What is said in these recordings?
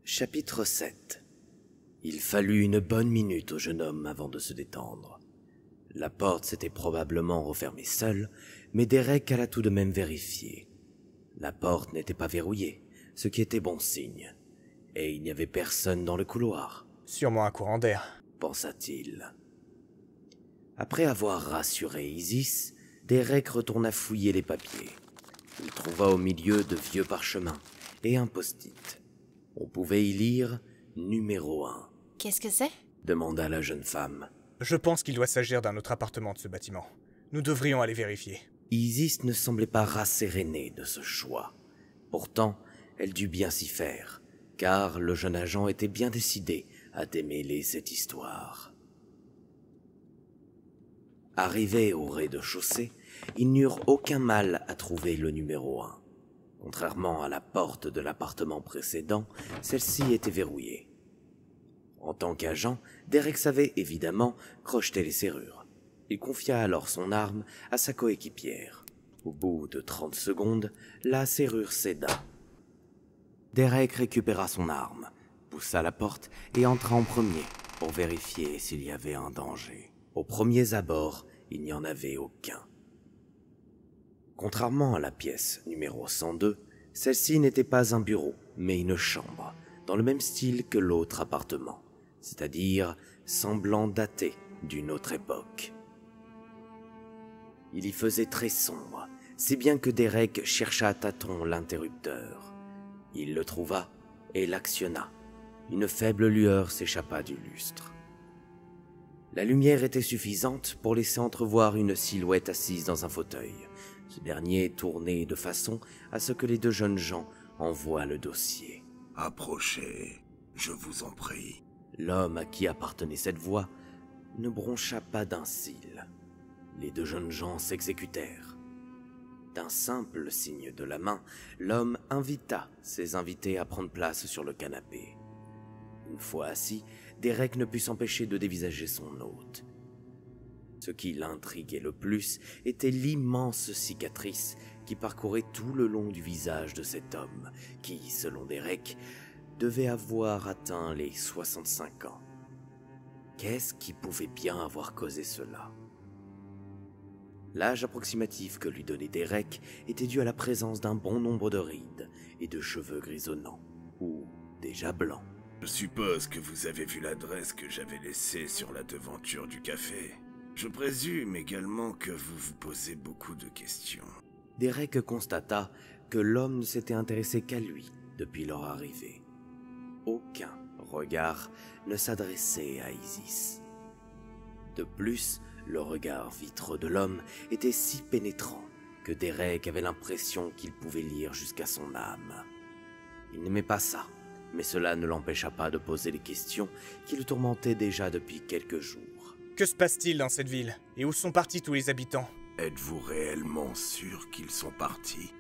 Chapitre 7. Il fallut une bonne minute au jeune homme avant de se détendre. La porte s'était probablement refermée seule, mais Derek alla tout de même vérifier. La porte n'était pas verrouillée, ce qui était bon signe, et il n'y avait personne dans le couloir. Sûrement un courant d'air, pensa-t-il. Après avoir rassuré Isis, Derek retourna fouiller les papiers. Il trouva au milieu de vieux parchemins et un post-it. On pouvait y lire « Numéro 1 ». Qu'est-ce que c'est ? Demanda la jeune femme. Je pense qu'il doit s'agir d'un autre appartement de ce bâtiment. Nous devrions aller vérifier. Isis ne semblait pas rassérénée de ce choix. Pourtant, elle dut bien s'y faire, car le jeune agent était bien décidé à démêler cette histoire. Arrivés au rez-de-chaussée, ils n'eurent aucun mal à trouver le numéro 1. Contrairement à la porte de l'appartement précédent, celle-ci était verrouillée. En tant qu'agent, Derek savait évidemment crocheter les serrures. Il confia alors son arme à sa coéquipière. Au bout de 30 secondes, la serrure céda. Derek récupéra son arme, poussa la porte et entra en premier pour vérifier s'il y avait un danger. Aux premiers abords, il n'y en avait aucun. Contrairement à la pièce numéro 102, celle-ci n'était pas un bureau, mais une chambre, dans le même style que l'autre appartement, c'est-à-dire semblant dater d'une autre époque. Il y faisait très sombre, si bien que Derek chercha à tâtons l'interrupteur. Il le trouva et l'actionna. Une faible lueur s'échappa du lustre. La lumière était suffisante pour laisser entrevoir une silhouette assise dans un fauteuil, ce dernier tourné de façon à ce que les deux jeunes gens en voient le dossier. « Approchez, je vous en prie. » L'homme à qui appartenait cette voix ne broncha pas d'un cil. Les deux jeunes gens s'exécutèrent. D'un simple signe de la main, l'homme invita ses invités à prendre place sur le canapé. Une fois assis, Derek ne put s'empêcher de dévisager son hôte. Ce qui l'intriguait le plus était l'immense cicatrice qui parcourait tout le long du visage de cet homme, qui, selon Derek, devait avoir atteint les 65 ans. Qu'est-ce qui pouvait bien avoir causé cela ? L'âge approximatif que lui donnait Derek était dû à la présence d'un bon nombre de rides et de cheveux grisonnants, ou déjà blancs. Je suppose que vous avez vu l'adresse que j'avais laissée sur la devanture du café. Je présume également que vous vous posez beaucoup de questions. Derek constata que l'homme ne s'était intéressé qu'à lui depuis leur arrivée. Aucun regard ne s'adressait à Isis. De plus, le regard vitreux de l'homme était si pénétrant que Derek avait l'impression qu'il pouvait lire jusqu'à son âme. Il n'aimait pas ça, mais cela ne l'empêcha pas de poser les questions qui le tourmentaient déjà depuis quelques jours. Que se passe-t-il dans cette ville? Et où sont partis tous les habitants? Êtes-vous réellement sûr qu'ils sont partis?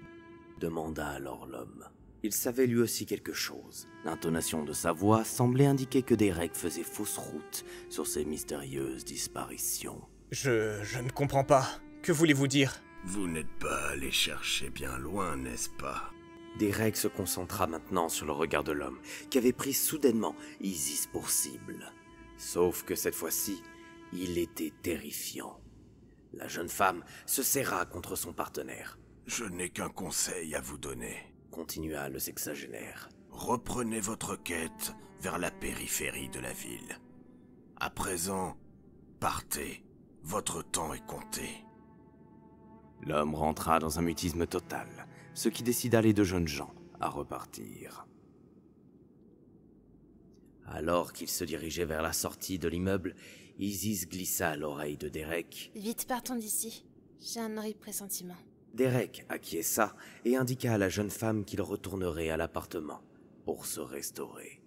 Demanda alors l'homme. Il savait lui aussi quelque chose. L'intonation de sa voix semblait indiquer que Derek faisait fausse route sur ces mystérieuses disparitions. Je ne comprends pas. Que voulez-vous dire? Vous n'êtes pas allé chercher bien loin, n'est-ce pas? Derek se concentra maintenant sur le regard de l'homme, qui avait pris soudainement Isis pour cible. Sauf que cette fois-ci, il était terrifiant. La jeune femme se serra contre son partenaire. « Je n'ai qu'un conseil à vous donner. » continua le sexagénaire. « Reprenez votre quête vers la périphérie de la ville. À présent, partez. Votre temps est compté. » L'homme rentra dans un mutisme total, ce qui décida les deux jeunes gens à repartir. Alors qu'ils se dirigeaient vers la sortie de l'immeuble, Isis glissa à l'oreille de Derek. « Vite, partons d'ici. J'ai un horrible pressentiment. » Derek acquiesça et indiqua à la jeune femme qu'il retournerait à l'appartement pour se restaurer.